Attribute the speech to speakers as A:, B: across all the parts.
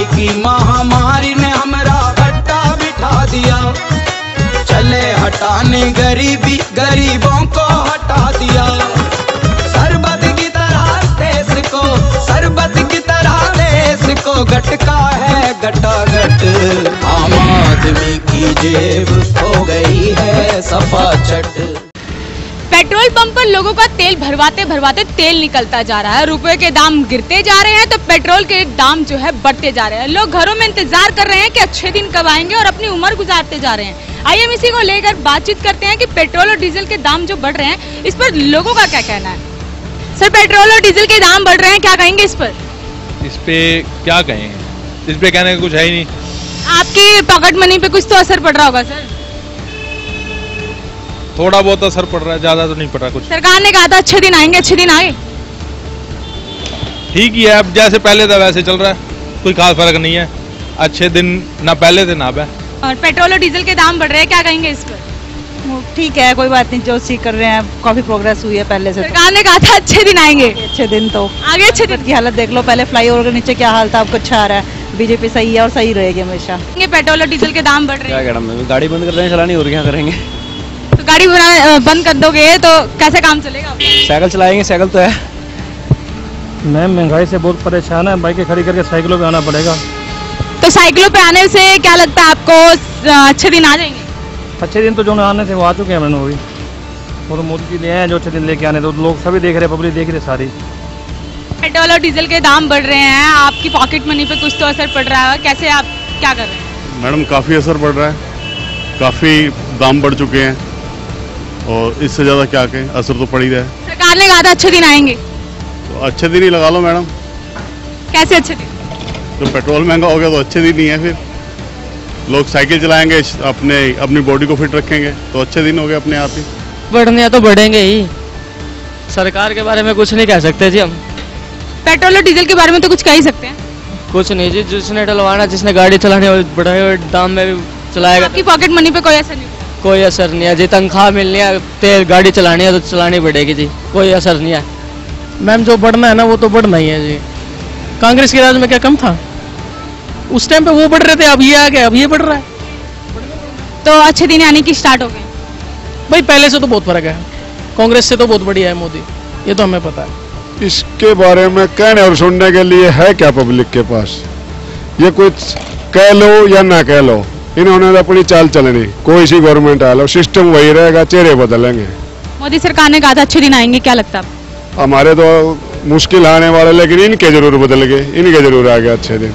A: महंगाई की महामारी ने हमरा घट्टा बिठा दिया। चले हटाने गरीबी, गरीबों को हटा दिया। शरबत की तरह देश को, शरबत की तरह देश को गटका है गटागट। आम आदमी की जेब हो गई है सफा चट।
B: पेट्रोल पंप पर लोगों का तेल भरवाते भरवाते तेल निकलता जा रहा है, रुपए के दाम गिरते जा रहे हैं तो पेट्रोल के दाम जो है बढ़ते जा रहे हैं। लोग घरों में इंतजार कर रहे हैं कि अच्छे दिन कब आएंगे और अपनी उम्र गुजारते जा रहे हैं। आइए हम इसी को लेकर बातचीत करते हैं कि पेट्रोल और डीजल के दाम जो बढ़ रहे हैं इस पर लोगों का क्या कहना है। सर, पेट्रोल और डीजल के दाम बढ़ रहे हैं, क्या कहेंगे इस पर?
C: इस पे क्या कहेंगे, इस पे कहने का कुछ है ही नहीं।
B: आपकी पॉकेट मनी पे कुछ तो असर पड़ रहा होगा सर?
C: थोड़ा बहुत असर पड़ रहा है, ज्यादा तो नहीं पड़ रहा कुछ।
B: सरकार ने कहा था अच्छे दिन आएंगे, अच्छे दिन आए?
C: ठीक ही है, अब जैसे पहले था वैसे चल रहा है, कोई खास फर्क नहीं है। अच्छे दिन ना पहले थे ना अब है।
B: और पेट्रोल और डीजल के दाम बढ़ रहे हैं, क्या कहेंगे इस पर?
D: ठीक है, कोई बात नहीं, जो सीख कर रहे हैं काफी प्रोग्रेस हुई है पहले से।
B: सरकार ने कहा था अच्छे दिन आएंगे,
D: अच्छे दिन तो
B: आगे अच्छे दिन
D: की हालत देख लो, पहले फ्लाईओवर के नीचे क्या हाल था, अब अच्छा आ रहा है। बीजेपी सही है और सही रहेगी हमेशा।
B: ये पेट्रोल और डीजल के दाम बढ़ रहे हैं,
E: क्या मैडम, गाड़ी बंद कर रहे हैं, चलानी और क्या करेंगे।
B: तो गाड़ी बंद कर दोगे तो कैसे काम चलेगा?
E: साइकिल चलाएंगे, साइकिल तो है।
F: मैम महंगाई से बहुत परेशान है, बाइकें खड़ी करके साइकिलों पे आना पड़ेगा।
B: तो साइकिलों पे आने से क्या लगता है आपको अच्छे दिन आ जाएंगे?
F: अच्छे दिन तो जो आने से वो आ चुके हैं मैंने, वही वो तो मोदी जी ले आए जो अच्छे दिन लेके आने, तो लोग सभी देख रहे हैं, पब्लिक देख रही है सारी।
B: पेट्रोल और डीजल के दाम बढ़ रहे हैं, आपकी पॉकेट मनी पे कुछ तो असर पड़ रहा है, कैसे आप क्या कर रहे हैं?
G: मैडम काफ़ी असर पड़ रहा है, काफ़ी दाम बढ़ चुके हैं और इससे ज़्यादा क्या कहें, असर तो पड़ ही रहा है।
B: सरकार ने कहा था अच्छे दिन आएंगे,
G: तो अच्छे दिन ही लगा लो मैडम।
B: कैसे अच्छे दिन?
G: तो पेट्रोल महंगा हो गया तो अच्छे दिन ही है, फिर लोग साइकिल चलाएंगे, अपनी बॉडी को फिट रखेंगे तो अच्छे दिन हो गए अपने आप ही।
E: बढ़ने तो बढ़ेंगे ही, सरकार के बारे में कुछ नहीं कह सकते जी हम।
B: पेट्रोल और डीजल के बारे में तो कुछ कह ही सकते हैं।
E: कुछ नहीं जी, जिसने डलवाना, जिसने गाड़ी चलानी है बढ़े हुए दाम में भी चलाएगा।
B: आपकी पॉकेट मनी पे कोई असर नहीं?
E: कोई असर नहीं है जी, तनख्वाह मिलनी है, तेल गाड़ी चलानी है तो चलानी पड़ेगी जी, कोई असर नहीं है।
F: मैम जो बढ़ना है ना वो तो बढ़ना ही है जी। कांग्रेस के राज में क्या कम था, उस टाइम पे वो बढ़ रहे थे, अब ये आ गया, अब ये बढ़ रहा है।
B: तो अच्छे दिन आने की स्टार्ट हो गए
F: भाई, पहले से तो बहुत फर्क है, कांग्रेस से तो बहुत बढ़िया है मोदी, ये तो हमें पता है।
G: इसके बारे में कहने और सुनने के लिए है क्या पब्लिक के पास, ये कुछ कह लो या ना कह लो, इन्होंने अपनी चाल चलनी, कोई सी गवर्नमेंट आ लो सिस्टम वही रहेगा, चेहरे बदलेंगे।
B: मोदी सरकार ने कहा था अच्छे दिन आएंगे, क्या लगता है?
G: हमारे तो मुश्किल आने वाले, लेकिन इनके जरूर बदल गए, इनके जरूर आ गए अच्छे दिन।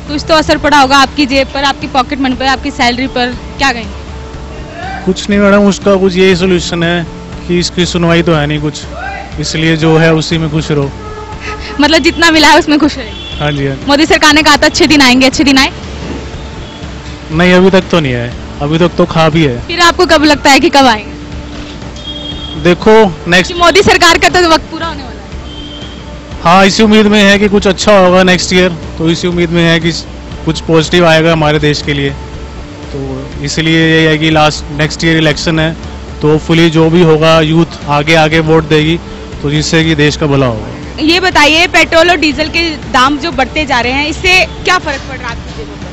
B: कुछ तो असर पड़ा होगा आपकी जेब पर, आपकी पॉकेट मनी पर, आपकी सैलरी पर, क्या कहेंगे?
F: कुछ नहीं मैडम, उसका कुछ यही सोल्यूशन है कि इसकी सुनवाई तो है नहीं कुछ, इसलिए जो है उसी में खुश रहो।
B: मतलब जितना मिला है उसमें खुश रहे।
F: हाँ जी, हाँ।
B: मोदी सरकार ने कहा था अच्छे दिन आएंगे, अच्छे दिन आए?
F: नहीं, अभी तक तो नहीं है, अभी तक तो खा भी है।
B: फिर आपको कब लगता है कि कब आएंगे?
F: देखो नेक्स्ट,
B: मोदी सरकार का तो वक्त पूरा होने वाला है।
F: हाँ इसी उम्मीद में है कि कुछ अच्छा होगा नेक्स्ट ईयर, तो इसी उम्मीद में है कि कुछ पॉजिटिव आएगा हमारे देश के लिए, तो इसलिए ये है कि नेक्स्ट ईयर इलेक्शन है, तो होपफुली जो भी होगा यूथ आगे आगे वोट देगी, तो जिससे कि देश का भला होगा।
B: ये बताइए, पेट्रोल और डीजल के दाम जो बढ़ते जा रहे हैं, इससे क्या फर्क पड़ रहा है आपकी जेबों पर?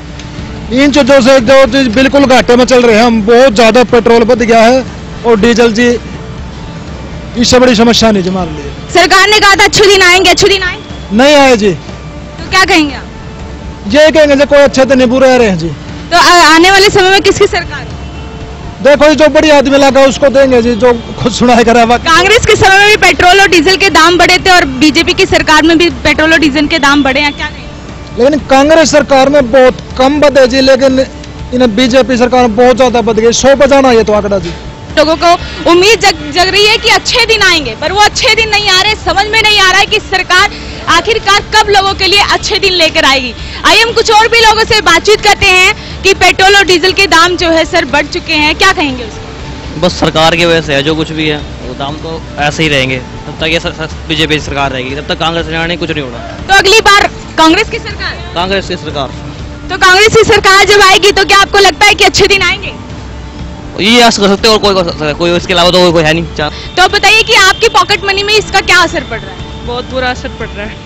H: इन चीजों से जो बिल्कुल घाटे में चल रहे हैं हम, बहुत ज्यादा पेट्रोल बढ़ गया है और डीजल जी, इससे बड़ी समस्या नहीं जी हमारे लिए।
B: सरकार ने कहा था अच्छे दिन आएंगे, अच्छे दिन आए,
H: नहीं आए जी।
B: तो क्या कहेंगे आप?
H: ये कहेंगे जी कोई अच्छे दिन नहीं, बुरे आ रहे हैं जी।
B: तो आने वाले समय में किसकी सरकार है?
H: देखो जो बड़ी आदमी लगा उसको देंगे जी, जो खुद सुनाई करा।
B: कांग्रेस के समय में भी पेट्रोल और डीजल के दाम बढ़े थे और बीजेपी की सरकार में भी पेट्रोल और डीजल के दाम बढ़े हैं, क्या कहेंगे?
H: लेकिन कांग्रेस सरकार में बहुत कम बढ़े जी, लेकिन इन्हें बीजेपी सरकार में बहुत ज्यादा बढ़ गई, 100 पे जाना ये तो आंकड़ा जी।
B: लोगों को उम्मीद जग रही है कि अच्छे दिन आएंगे, पर वो अच्छे दिन नहीं आ रहे। समझ में नहीं आ रहा है कि सरकार आखिरकार कब लोगों के लिए अच्छे दिन लेकर आएगी। आइए हम कुछ और भी लोगों से बातचीत करते हैं कि पेट्रोल और डीजल के दाम जो है सर बढ़ चुके हैं, क्या कहेंगे उसको?
E: बस सरकार की वजह से है, जो कुछ भी है वो दाम तो ऐसे ही रहेंगे जब तक ये बीजेपी सरकार रहेगी, तब तक कांग्रेस ने कुछ नहीं होगा।
B: तो अगली बार कांग्रेस की सरकार?
E: कांग्रेस की सरकार।
B: तो कांग्रेस की सरकार जब आएगी तो क्या आपको लगता है कि अच्छे दिन आएंगे?
E: ये आस कर सकते और कोई इसके अलावा तो कोई है नहीं।
B: तो बताइए कि आपकी पॉकेट मनी में इसका क्या असर पड़ रहा है?
D: बहुत बुरा असर पड़ रहा है।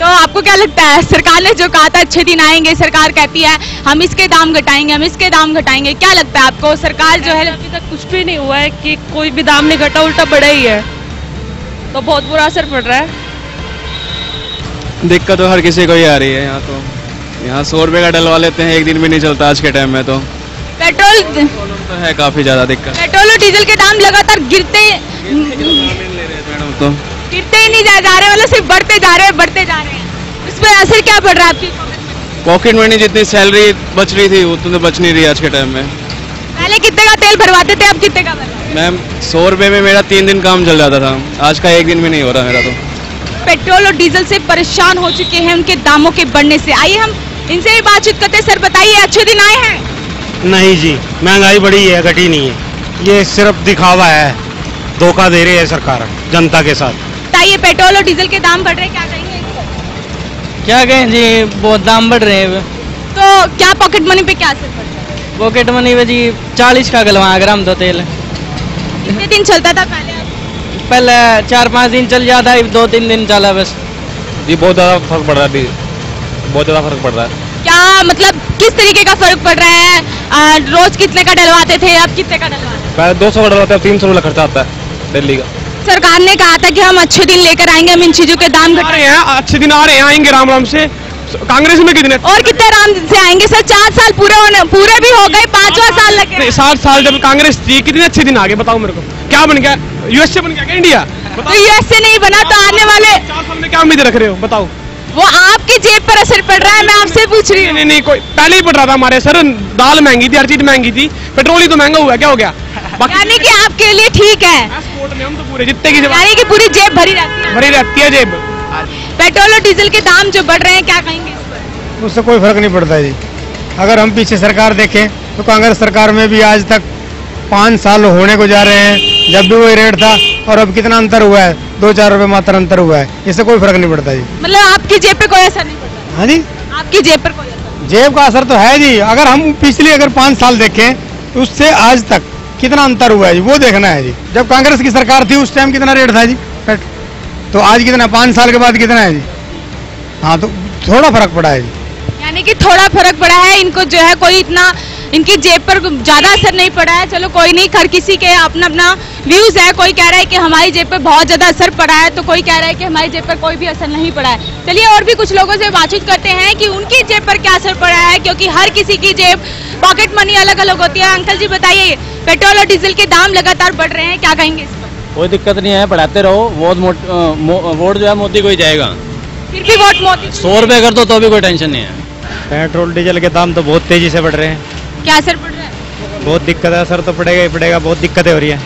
B: तो आपको क्या लगता है, सरकार ने जो कहा था अच्छे दिन आएंगे, सरकार कहती है हम इसके दाम घटाएंगे, हम इसके दाम घटाएंगे, क्या लगता है आपको सरकार जो है?
I: अभी तक कुछ भी नहीं हुआ है कि कोई भी दाम नहीं घटा, उल्टा बढ़ा ही है, तो बहुत बुरा असर पड़ रहा है।
J: दिक्कत तो हर किसी को ही आ रही है। यहाँ 100 रुपये का डलवा लेते हैं, एक दिन भी नहीं चलता आज के टाइम में। तो
B: पेट्रोल
J: तो है काफी ज्यादा दिक्कत।
B: पेट्रोल और डीजल के दाम लगातार गिरते ही नहीं जा रहे, मतलब सिर्फ बढ़ते जा रहे हैं। उस पर असर क्या पड़ रहा है आपकी
J: पॉकेट मनी? जितनी सैलरी बच रही थी उतनी तो बच नहीं रही आज के टाइम में।
B: पहले कितने का तेल भरवाते थे, अब कितने का भरवाते?
J: मैम 100 रुपये में मेरा 3 दिन काम चल जाता था, आज का एक दिन भी नहीं हो रहा मेरा। तो
B: पेट्रोल और डीजल से परेशान हो चुके हैं उनके दामों के बढ़ने से। आइए हम इनसे ही बातचीत करते हैं। सर बताइए, अच्छे दिन आए हैं?
K: नहीं जी, महंगाई बढ़ी है, घटी नहीं है। ये सिर्फ दिखावा है, धोखा दे रही है सरकार जनता के साथ।
B: बताइए, पेट्रोल और डीजल के दाम बढ़ रहे हैं, क्या कहेंगे?
E: क्या कहें जी, बहुत दाम बढ़ रहे हैं।
B: तो क्या पॉकेट मनी पे क्या असर पड़ रहा है?
E: पॉकेट मनी में जी 40 का गलवा ग्राम तो तेल।
B: कितने दिन चलता था पहले?
E: 4-5 दिन चल जाता है, 2-3 दिन चला बस
C: जी। बहुत ज़्यादा फर्क पड़ रहा है, बहुत ज़्यादा फर्क पड़ रहा है।
B: क्या मतलब किस तरीके का फर्क पड़ रहा है? रोज कितने का डलवाते थे, अब कितने का डलवाते हैं?
C: पहले 200 का डलवाते हैं, 300 रुपये खर्चा आता है दिल्ली का।
B: सरकार ने कहा था कि हम अच्छे दिन लेकर आएंगे, हम इन चीजों के दाम घटा रहे हैं।
L: अच्छे दिन आ रहे हैं, आएंगे राम राम से। कांग्रेस में कितने
B: और कितने राम से आएंगे सर? 4 साल पूरे भी हो गए, 5वां साल लगे।
L: 7 साल जब कांग्रेस थी, कितने अच्छे दिन आ गए बताओ मेरे को। क्या बन गया? यूएसए बन गया क्या इंडिया?
B: तो यूएसए नहीं बना तो आने वाले
L: 4 साल में क्या उम्मीद रख रहे हो बताओ?
B: वो आपकी जेब पर असर पड़ रहा है, मैं आपसे पूछ रही हूँ।
L: नहीं, कोई पहले ही पड़ रहा था हमारे सर। दाल महंगी थी, हर चीज महंगी थी, पेट्रोल ही तो महंगा हुआ, क्या हो गया?
B: यानी कि आपके लिए ठीक है,
L: हम तो पूरे जितने की
B: यानी कि पूरी जेब भरी रहती है
L: जेब।
B: पेट्रोल और डीजल के दाम जो बढ़ रहे हैं, क्या कहेंगे इस पर?
K: उससे कोई फर्क नहीं पड़ता जी। अगर हम पीछे सरकार देखें तो कांग्रेस सरकार में भी आज तक 5 साल होने को जा रहे हैं, जब भी वही रेट था, और अब कितना अंतर हुआ है? 2-4 रुपए मात्र अंतर हुआ है, इससे कोई फर्क नहीं पड़ता जी।
B: मतलब आपकी जेब पे कोई असर नहीं पड़ता?
K: हाँ जी,
B: आपकी जेब पर कोई असर?
K: जेब का असर तो है जी। अगर हम पिछले 5 साल देखें तो उससे आज तक कितना अंतर हुआ है जी, वो देखना है जी। जब कांग्रेस की सरकार थी उस टाइम कितना रेट था जी, तो आज कितना, 5 साल के बाद कितना है जी? हाँ, तो थोड़ा फर्क पड़ा है जी।
B: यानी कि थोड़ा फर्क पड़ा है, इनको जो है कोई इतना इनकी जेब पर ज्यादा असर नहीं पड़ा है। चलो कोई नहीं, हर किसी के अपना अपना व्यूज है। कोई कह रहा है कि हमारी जेब पर बहुत ज्यादा असर पड़ा है, तो कोई कह रहा है कि हमारी जेब पर कोई भी असर नहीं पड़ा है। चलिए और भी कुछ लोगों से बातचीत करते हैं कि उनकी जेब पर क्या असर पड़ा है, क्योंकि हर किसी की जेब, पॉकेट मनी अलग अलग होती है। अंकल जी बताइए, पेट्रोल और डीजल के दाम लगातार बढ़ रहे हैं, क्या कहेंगे इस पर?
J: कोई दिक्कत नहीं है, बढ़ाते रहो। वोट जो है मोदी को ही जाएगा।
B: फिर भी वोट मोदी?
J: 100 रुपये कर दो तो भी कोई टेंशन नहीं है।
K: पेट्रोल डीजल के दाम तो बहुत तेजी से बढ़ रहे हैं।
B: क्या असर पड़ रहा है?
K: बहुत दिक्कत है, असर तो पड़ेगा ही पड़ेगा, बहुत दिक्कतें हो रही है।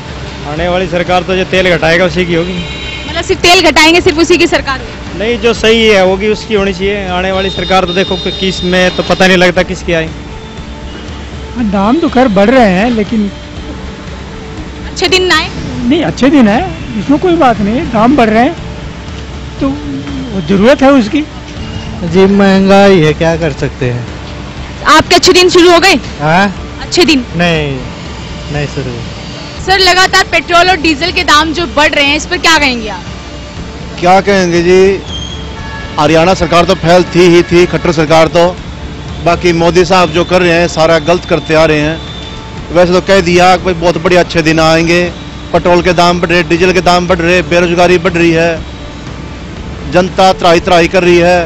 K: आने वाली सरकार तो जो तेल घटाएगा उसी की होगी।
B: मतलब सिर्फ तेल घटाएंगे, सिर्फ उसी की सरकार होगी?
K: नहीं, जो सही है होगी उसकी होनी चाहिए। आने वाली सरकार तो देखो किस में, तो पता नहीं लगता किसकी आई।
M: दाम तो खैर बढ़ रहे हैं, लेकिन
B: अच्छे दिन आए?
M: नहीं, अच्छे दिन है, इसमें कोई बात नहीं। दाम बढ़ रहे हैं तो वो जरूरत है उसकी
K: जी। महंगाई है, क्या कर सकते हैं।
B: आपके अच्छे दिन शुरू हो गए?
K: हाँ,
B: अच्छे दिन
K: नहीं शुरू।
B: सर लगातार पेट्रोल और डीजल के दाम जो बढ़ रहे हैं, इस पर क्या कहेंगे आप?
N: क्या कहेंगे जी, हरियाणा सरकार तो फैल थी ही थी, खट्टर सरकार तो। बाकी मोदी साहब जो कर रहे हैं सारा गलत करते आ रहे हैं। वैसे तो कह दिया कि बहुत बड़े अच्छे दिन आएंगे, पेट्रोल के दाम बढ़ रहे, डीजल के दाम बढ़ रहे, बेरोजगारी बढ़ रही है, जनता त्राही कर रही है।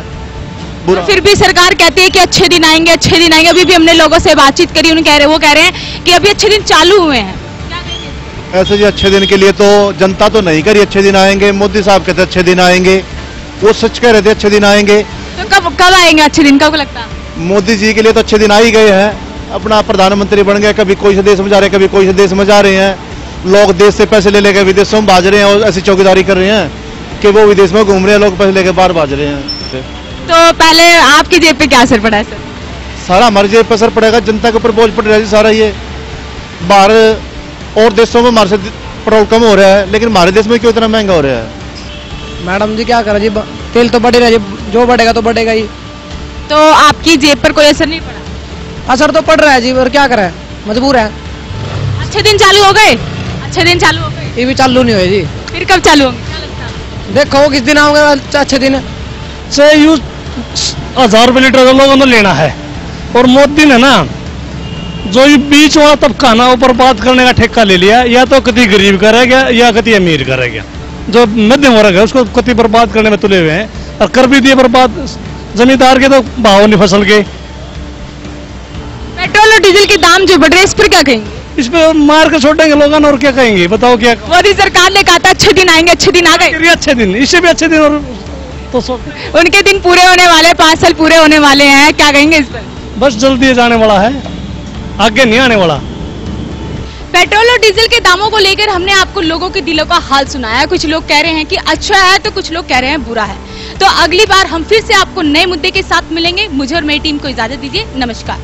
B: तो फिर भी सरकार कहती है कि अच्छे दिन आएंगे, अच्छे दिन आएंगे। अभी भी हमने लोगों से बातचीत करी, वो कह रहे हैं कि अभी अच्छे दिन चालू हुए हैं।
N: ऐसे जी अच्छे दिन के लिए तो जनता तो नहीं करी अच्छे दिन आएंगे। मोदी साहब कहते अच्छे दिन आएंगे, वो सच कह रहे थे अच्छे दिन आएंगे।
B: तो कब आएंगे अच्छे दिन, कब लगता?
N: मोदी जी के लिए तो अच्छे दिन आ ही गए हैं। अपना प्रधानमंत्री बन गए, कभी कोई से देश में जा रहे हैं, कभी कोई से देश में जा रहे हैं। लोग देश से पैसे ले लेकर विदेशों में भाज रहे हैं और ऐसी चौकीदारी कर रहे हैं कि वो विदेश में घूम रहे हैं, लोग पैसे लेकर बाहर भाज रहे हैं।
B: तो पहले आपकी जेब पे क्या असर पड़ा है सर?
N: सारा हमारी जेब पे असर पड़ेगा, जनता के ऊपर बोझ पड़ रहा है सारा। ये बाहर और देशों में हमारे से पेट्रोल कम हो रहा है, लेकिन हमारे देश में क्यों इतना महंगा हो रहा है?
O: मैडम जी क्या करें जी, तेल तो बढ़ रहा है जी, जो बढ़ेगा तो बढ़ेगा ही।
B: तो आपकी जेब पर कोई असर नहीं पड़ा?
O: असर तो पड़ रहा है जी, और क्या करें, मजबूर है।
B: अच्छे दिन चालू हो गए? अच्छे दिन चालू हो गए?
O: ये भी चालू नहीं हुए जी।
B: फिर कब चालू होंगे, क्या लगता है?
O: देखो किस दिन आओगे अच्छे दिन।
P: से यूज 1000 रुपये लीटर का लोगों ने लेना है। और मोदी ने ना जो ये बीच वाला तबका ना ऊपर बात करने का ठेका ले लिया, या तो कति गरीब करेगा या कति अमीर करेगा। जो मध्यम वर्ग है उसको कति बर्बाद करने में तुले हुए हैं, और कर भी दिए बर्बाद। जमींदार के तो भाव नहीं फसल के।
B: पेट्रोल और डीजल के दाम जो बढ़ रहे हैं इस पर क्या कहेंगे?
P: इस पे मार के छोड़ेंगे लोगों, और क्या कहेंगे बताओ? क्या
B: मोदी सरकार ने कहा था अच्छे दिन आएंगे, अच्छे दिन आ गए।
P: अच्छे दिन, इससे भी अच्छे दिन। और तो
B: उनके दिन पूरे होने वाले, 5 साल पूरे होने वाले हैं, क्या कहेंगे इस पर?
P: बस जल्दी जाने वाला है, आगे नहीं आने वाला।
B: पेट्रोल और डीजल के दामों को लेकर हमने आपको लोगों के दिलों का हाल सुनाया। कुछ लोग कह रहे हैं कि अच्छा है, तो कुछ लोग कह रहे हैं बुरा है। तो अगली बार हम फिर से आपको नए मुद्दे के साथ मिलेंगे। मुझे और मेरी टीम को इजाजत दीजिए। नमस्कार।